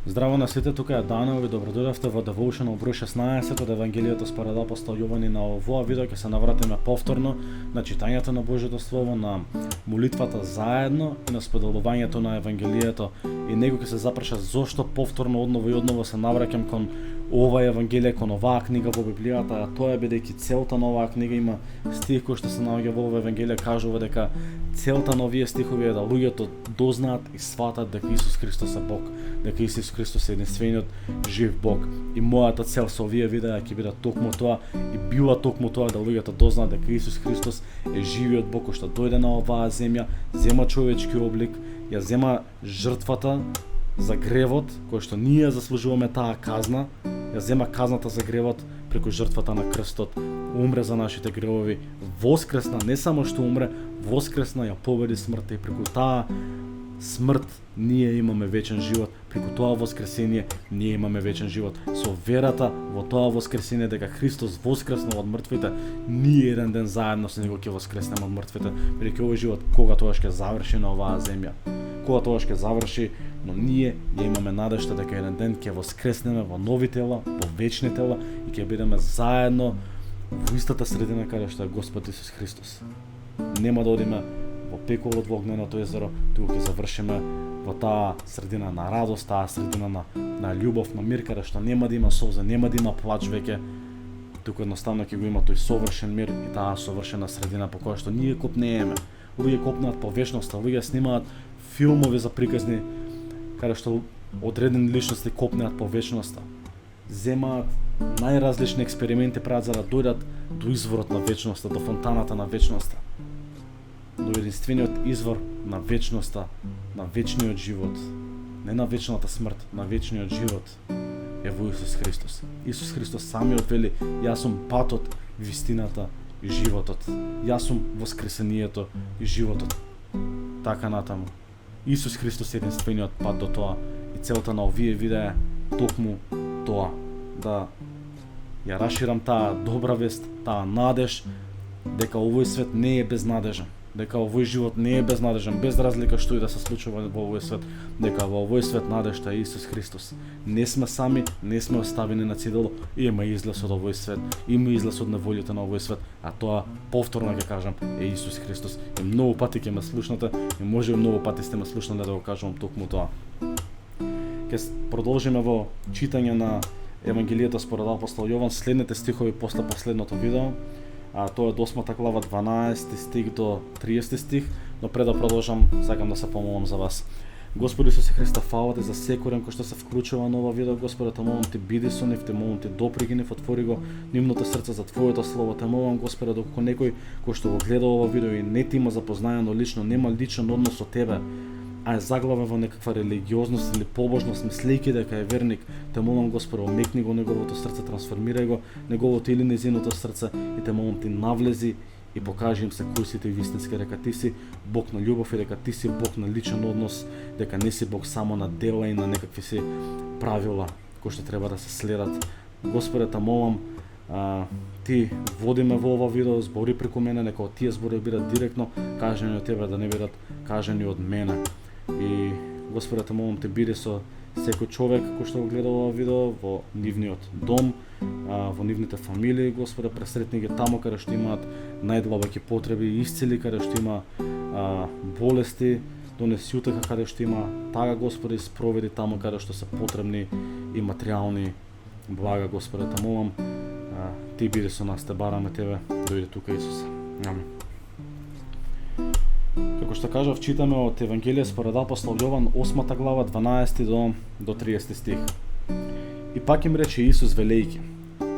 Здраво на сите, тука е Даниел и добродојавте во Devotional број 16 од Евангелието според апостол Јован. И на овоа видео ќе се навратиме повторно на читањето на Божјото Слово, на молитвата заедно и на споделувањето на Евангелието. И него ќе се запраша зошто повторно одново и одново се навраќам кон ова Евангелие, кон оваа книга во Библијата, а тоа е бидејќи целта на оваа книга има стих кој што се наоѓа во ова Евангелие, кажува дека целта на овие стихови е да луѓето дознаат и сватат дека Исус Христос е Бог, дека Исус Христос е единствениот жив Бог. И мојата цел со овие видеа ќе биде токму тоа и била токму тоа да луѓето дознаат дека Исус Христос е живиот Бог кој што дојде на оваа земја, зема човечки облик, ја зема жртвата за гревот, кој што ние заслужуваме таа казна, ја зема казната за гревот преку жртвата на крстот, умре за нашите гревови, воскресна, не само што умре, воскресна, ја победи смртта и преку таа смрт ние имаме вечен живот, преку тоа воскресение ние имаме вечен живот. Со верата во тоа воскресение дека Христос воскреснал од мртвите, ние еден ден заедно со него ќе воскреснеме од мртвите, бидејќи овој живот кога тоа ќе заврши на оваа земја. Кога тоа ќе заврши, но ние ја имаме надежда дека еден ден ќе воскреснеме во нови тела, во вечни тела и ќе бидеме заедно во истата средина каде што е Господ Исус Христос. Нема да одиме во пеколот во огненото езеро, туку ќе завршиме во таа средина на радост, таа средина на љубов, на мир, каде што нема да има солза, нема да има плач веќе, туку едноставно ќе го има тој совршен мир и таа совршена средина по која што ние копнееме. Луѓе копнеат по вечноста, луѓе снимаат филмови за приказни каде што одредени личности копнеат по вечноста. Земаат најразлични експерименти прават за да дојдат до изворот на вечноста, до фонтаната на вечноста, до единствениот извор на вечноста, на вечниот живот, не на вечната смрт, на вечниот живот е во Исус Христос. Исус Христос самиот вели: јас сум патот, вистината и животот. Јас сум воскресението и животот. Така натаму. Исус Христос е единствениот пат до тоа и целта на овие видеа е токму тоа, да ја расширам таа добра вест, таа надеж дека овој свет не е безнадежен, дека овој живот не е безнадежен, без разлика што и да се случува во овој свет, дека во овој свет надежта е Исус Христос. Не сме сами, не сме оставени на цидало, има излез од овој свет, има излез од неволјата на овој свет, а тоа повторно ќе кажам е Исус Христос. И многу пати ќе ме слушнате, и може и многу пати сте ме слушнале да го кажувам токму тоа. Ќе продолжиме во читање на Евангелието според апостол Јован, следните стихови после последното видео. А тоа е од 8 глава 12 стих до 30 стих, но пред да продолжам, сакам да се помолам за вас. Господи Исусе Христе, фала ти за секој кој што се вклучува на ова видео. Господи, те молам ти, биди со нив, те молам ти, допри ги нив, отвори го нивното срце за твоето слово. Те молам, Господи, доколку некој кој што го гледа ова видео и не ти има запознаено лично, нема личен однос со тебе, а е заглавен во некаква религиозност или побожност, мислејќи дека е верник, те молам, Господи, омекни го неговото срце, трансформирај го неговото или незиното срце и те молам ти, навлези и покажи им се кои си ти вистински, дека ти си Бог на љубов и дека ти си Бог на личен однос, дека не си Бог само на дела и на некакви си правила кои што треба да се следат. Господи, те молам, ти водиме во ова видео, збори преку мене, нека од тие збори бидат директно кажани од тебе, да не бидат кажани од мене. И Господи, те молам те, биди со секој човек кој што го гледа ова видео во нивниот дом, во нивните фамилии. Господи, пресретни ги таму каде што имаат најдлабоки потреби, исцели каде што има болести, донеси утеха каде што има тага. Господи, спроведи таму каде што се потребни и материјални блага. Господи, те молам, ти биди со нас, те бараме тебе, дојди тука, Исусе. Амин. Како што кажав, читаме од Евангелие според апостол Јован 8 глава 12 до 30 стих. И пак им рече Исус велејќи: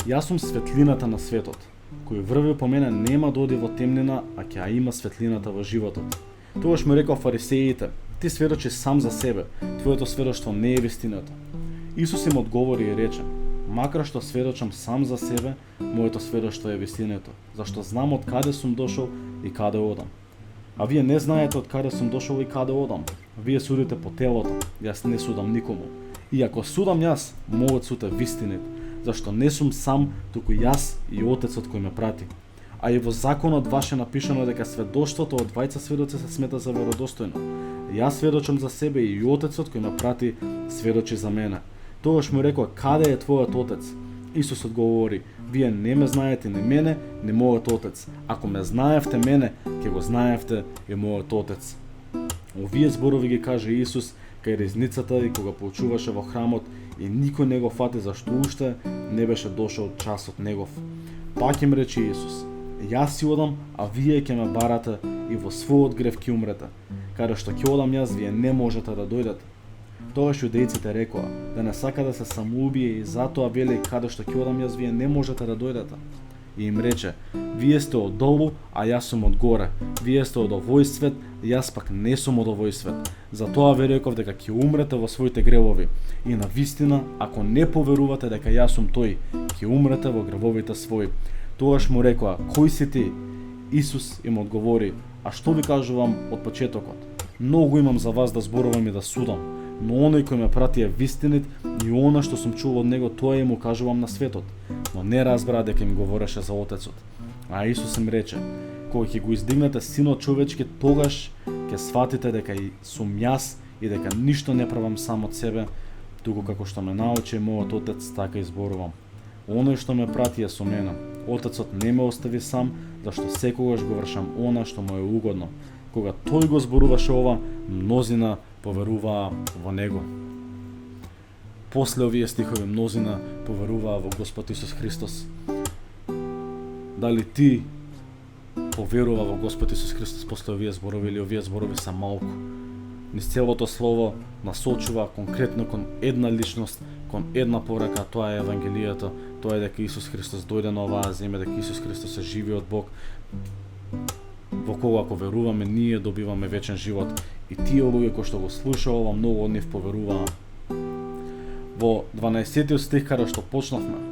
јас сум светлината на светот. Кој врви по мене нема да оди во темнина, а ќе ја има светлината во животот. Тогаш му рекол фарисеите: ти сведочи сам за себе, твоето сведоштво не е вистината. Исус им одговори и рече: макар што сведочам сам за себе, моето сведоштво е вистината, зашто знам од каде сум дошол и каде одам. А вие не знаете од каде сум дошол и каде одам. Вие судите по телото, јас не судам никому. И ако судам јас, мојот суд е вистинит, зашто не сум сам, туку јас и Отецот кој ме прати. А и во законот ваш е напишано дека сведоштвото од двајца сведоци се смета за веродостојно. Јас сведочам за себе и Отецот кој ме прати сведочи за мене. Тогаш му рекоа: каде е твојот Отец? Исус одговори: вие не ме знаете ни мене, ни мојот Отец. Ако ме знаевте мене, ќе го знаевте и мојот Отец. Овие зборови ги каже Исус кај ризницата и кога поучуваше во храмот и никој не го фати зашто уште не беше дошол часот негов. Пак им рече Исус: јас си одам, а вие ќе ме барате и во својот грев ќе умрете. Каде што ќе одам јас, вие не можете да дојдете. Тогаш јудејците рекоа да не сака да се самоубие и затоа вели: каде што ќе одам јас, вие не можете да дојдете. И им рече: вие сте од долу, а јас сум од горе. Вие сте од овој свет, јас пак не сум од овој свет. Затоа ви реков дека ќе умрете во своите гревови. И на вистина, ако не поверувате дека јас сум тој, ќе умрете во гревовите своји. Тогаш му рекоа: кој си ти? Исус им одговори: а што ви кажувам од почетокот? Многу имам за вас да зборувам и да судам, но оној кој ме прати е вистинит и она што сум чул од него, тоа и му кажувам на светот. Но не разбраа дека им говореше за Отецот. А Исус им рече: кога ќе го издигнете Синот човечки, тогаш ќе сватите дека и сум јас и дека ништо не правам сам од себе, туку како што ме научи мојот Отец, така и зборувам. Оној што ме прати е со мене. Отецот не ме остави сам, зашто секогаш го вршам она што му е угодно. Кога тој го зборуваше ова, мнозина поверуваа во него. После овие стихови мнозина поверуваа во Господ Исус Христос. Дали ти поверува во Господ Исус Христос после овие зборови или овие зборови се малку? Низ целото слово насочува конкретно кон една личност, кон една порака, тоа е Евангелието, тоа е дека Исус Христос дојде на оваа земја, дека Исус Христос е живиот Бог, во кого ако веруваме, ние добиваме вечен живот. И тие луѓе кои што го слушаа ова, многу од нив поверуваа. Во 12 стих каде што почнавме,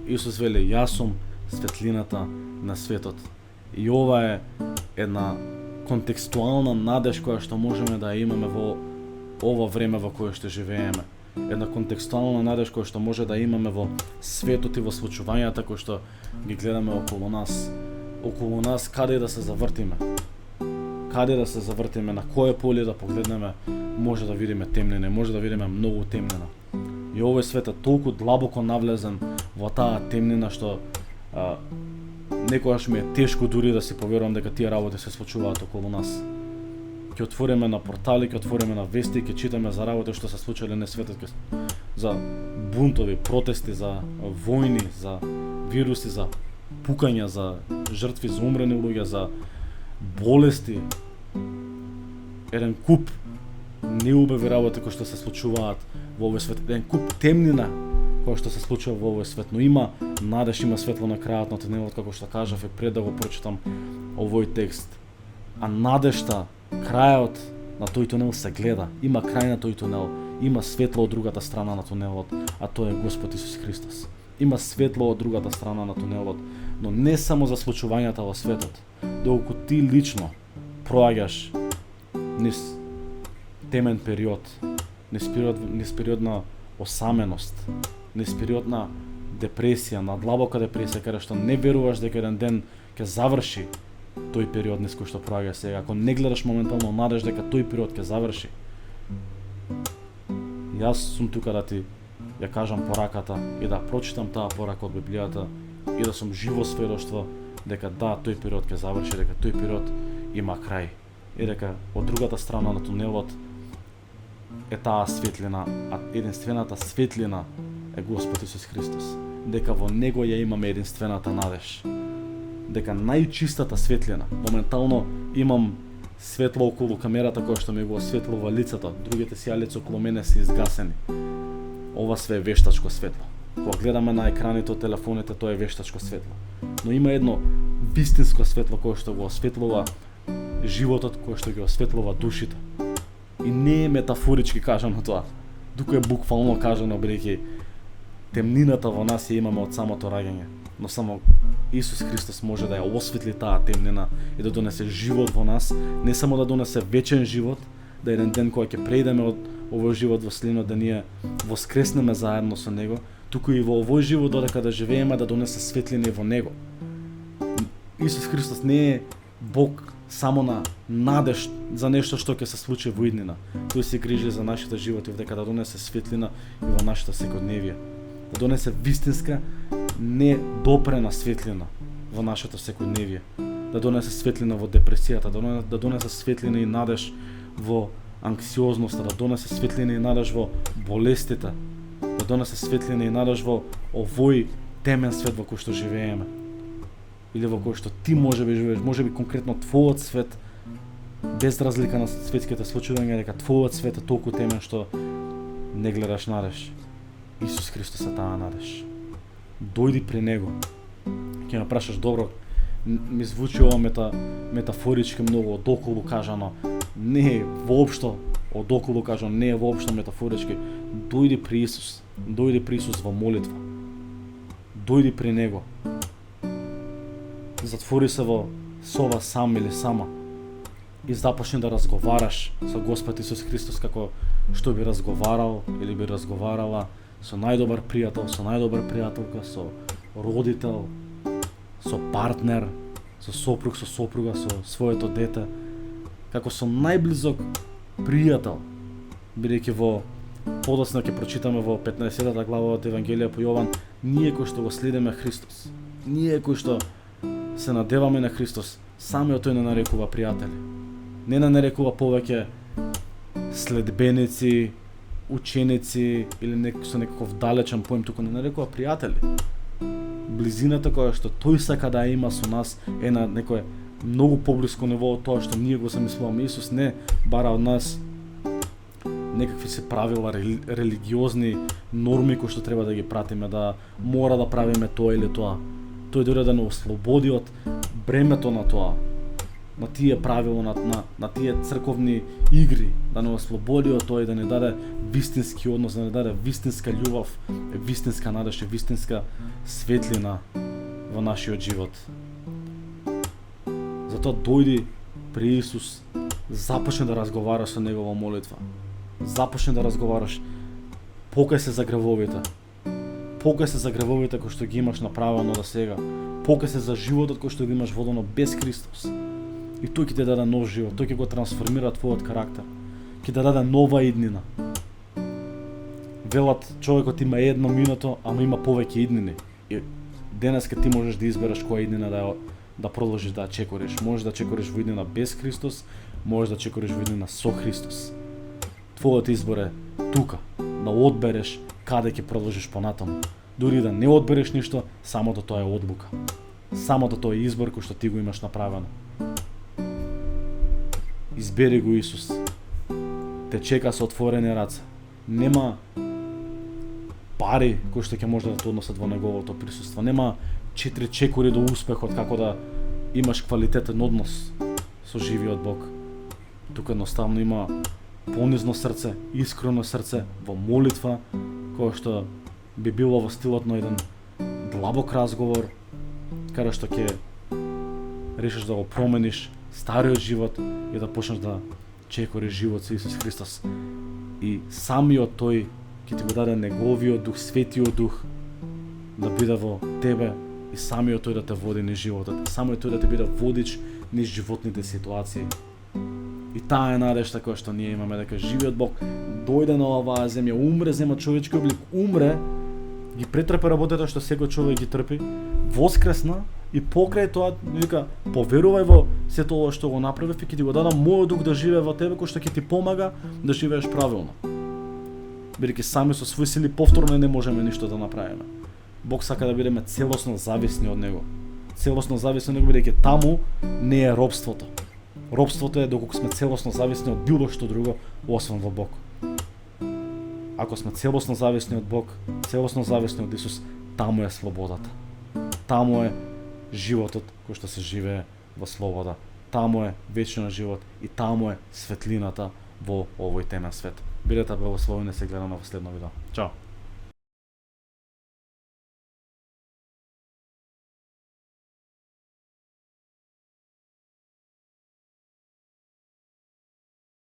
Исус вели: јас сум светлината на светот. И ова е една контекстуална надеж која што можеме да имаме во ова време во кое што живееме. Една контекстуална надеж која што може да имаме во светот и во случувањата кои што ги гледаме околу нас. Околу нас каде да се завртиме. Каде да се завртиме, на кое поле да погледнеме, може да видиме темнина, може да видиме многу темнина. И овој свет е толку длабоко навлезен во таа темнина што некогаш ми е тешко дури да си поверувам дека тие работи се случуваат околу нас. Ќе отвориме на портали, ќе отвориме на вести, ќе читаме за работи што се случиле на светот, за бунтови, протести, за војни, за вируси, за пукања, за жртви, за умрени луѓе, за болести. Еден куп неубави работи кои што се случуваат во овој свет, еден куп темнина која што се случува во овој свет, но има надеж, има светло на крајот на тунелот, како што кажав и пред да го прочитам овој текст. А надежта, крајот на тој тунел се гледа. Има крај на тој тунел, има светло од другата страна на тунелот, а тоа е Господ Исус Христос. Има светло од другата страна на тунелот, но не само за случувањата во светот. Доколку ти лично проаѓаш низ темен период, низ период на осаменост, низ период на депресија, на длабока депресија, каде што не веруваш дека еден ден ќе заврши тој период низ кој што проаѓа сега, ако не гледаш моментално надеж дека тој период ќе заврши, јас сум тука да ти ја кажам пораката и да прочитам таа порака од Библијата и да сум живо сведоштво дека да, тој период ќе заврши, дека тој период има крај и дека од другата страна на тунелот е таа светлина, а единствената светлина е Господ Исус Христос. Дека во Него ја имаме единствената надеж. Дека најчистата светлина, моментално имам светло околу камерата која што ми го осветлува лицето, другите сијалици околу мене се изгасени. Ова све е вештачко светло. Кога гледаме на екраните од телефоните, тоа е вештачко светло. Но има едно вистинско светло кое што го осветлува животот, кое што ги осветлува душите. И не е метафорички кажано тоа, туку е буквално кажано, бидејќи темнината во нас ја имаме од самото раѓање, но само Исус Христос може да ја осветли таа темнина и да донесе живот во нас, не само да донесе вечен живот, да еден ден кога ќе преидеме од овој живот во следниот, да ние воскреснеме заедно со Него, туку и во овој живот додека да живееме да донесе светлина и во Него. Исус Христос не е Бог само на надеж за нешто што ќе се случи во иднина. Тој се грижи за нашите животи, дека да донесе светлина и во нашето секојдневие. Да донесе вистинска, не допрена светлина во нашето секојдневие. Да донесе светлина во депресијата, да донесе светлина и надеж во анксиозноста, да донесе светлина и надеж во болестите, да донесе светлина и надеж во овој темен свет во кој што живееме. Или во кој што ти можеби живееш, можеби конкретно твојот свет, без разлика на светските случувања, дека твојот свет е толку темен што не гледаш надеж. Исус Христос е таа надеж. Дојди при Него. Ќе ме прашаш, добро, ми звучи ова метафорички многу одоколу кажано. Не е воопшто одоколу кажано, не е воопшто метафорички. Дојди при Исус. Дојди при Исус во молитва. Дојди при Него. Затвори се во соба сам или сама и започни да разговараш со Господ Исус Христос како што би разговарал или би разговарала со најдобар пријател, со најдобар пријателка, со родител, со партнер, со сопруг, со сопруга, со своето дете, како со најблизок пријател, бидејќи во подоцна ќе прочитаме во 15-та глава од Евангелие по Јован, ние кои што го следиме Христос, ние кои што се надеваме на Христос, самиот тој не нарекува пријатели. Не нарекува повеќе следбеници, ученици или со некаков далечен поим, туку не нарекува пријатели. Близината која што тој сака да има со нас е на некое многу поблиско ниво од тоа што ние го замислуваме. Исус не бара од нас некакви се правила, религиозни норми кои што треба да ги пратиме, да мора да правиме тоа или тоа. Тој дојде да не ослободи од бремето на тоа, на тие правила, на тие црковни игри, да не ослободи од тоа и да не даде вистински однос, да не даде вистинска љубов, вистинска надеж и вистинска светлина во нашиот живот. Затоа дојди при Исус, започни да разговараш со Него во молитва. Започни да разговараш, покај се за гревовите. Покај се за гревовите кои што ги имаш направено до сега. Покај се за животот кој што го имаш водено без Христос. И тој ќе ти даде нов живот, тој ќе го трансформира твојот карактер. Ќе ти даде нова иднина. Велат, човекот има едно минуто, ама има повеќе иднини. И денеска ти можеш да избереш која иднина да продолжиш да ја чекориш. Можеш да чекориш во иднина без Христос, можеш да чекориш во иднина со Христос. Твојот избор е тука, да одбереш каде ќе продолжиш понатаму. Дури да не одбереш ништо, самото тоа е одлука. Самото тоа е избор кој што ти го имаш направено. Избери го Исус. Те чека со отворени раце. Нема пари кои што ќе може да те однесат во неговото присуство. Нема 4 чекори до успехот како да имаш квалитетен однос со живиот Бог. Тука едноставно има понизно срце, искрено срце во молитва, кој што би било во стилот на еден длабок разговор, каде што ќе решиш да го промениш стариот живот и да почнеш да чекориш живот со Исус Христос. И самиот тој ќе ти го даде неговиот дух, светиот дух да биде во тебе и самиот тој да те води низ животот, самиот тој да те биде водич низ животните ситуации. И таа е надежта која што ние имаме, дека живиот Бог дојде на оваа земја, умре, зема човечки облик, умре, ги претрпе работите што секој човек ги трпи, воскресна и покрај тоа вика поверувај во сето ова што го направив и ќе ти го дадам мојот дух да живее во тебе, кој што ќе ти помага да живееш правилно. Бидејќи сами со свои сили повторно не можеме ништо да направиме. Бог сака да бидеме целосно зависни од Него. Целосно зависни од Него бидејќи таму не е робството. Робството е доколку сме целосно зависни од било што друго, освен во Бог. Ако сме целосно зависни од Бог, целосно зависни од Исус, таму е слободата. Таму е животот кој што се живее во слобода. Таму е вечниот живот и таму е светлината во овој темен свет. Бидете благословени, се гледаме во следно видео. Чао!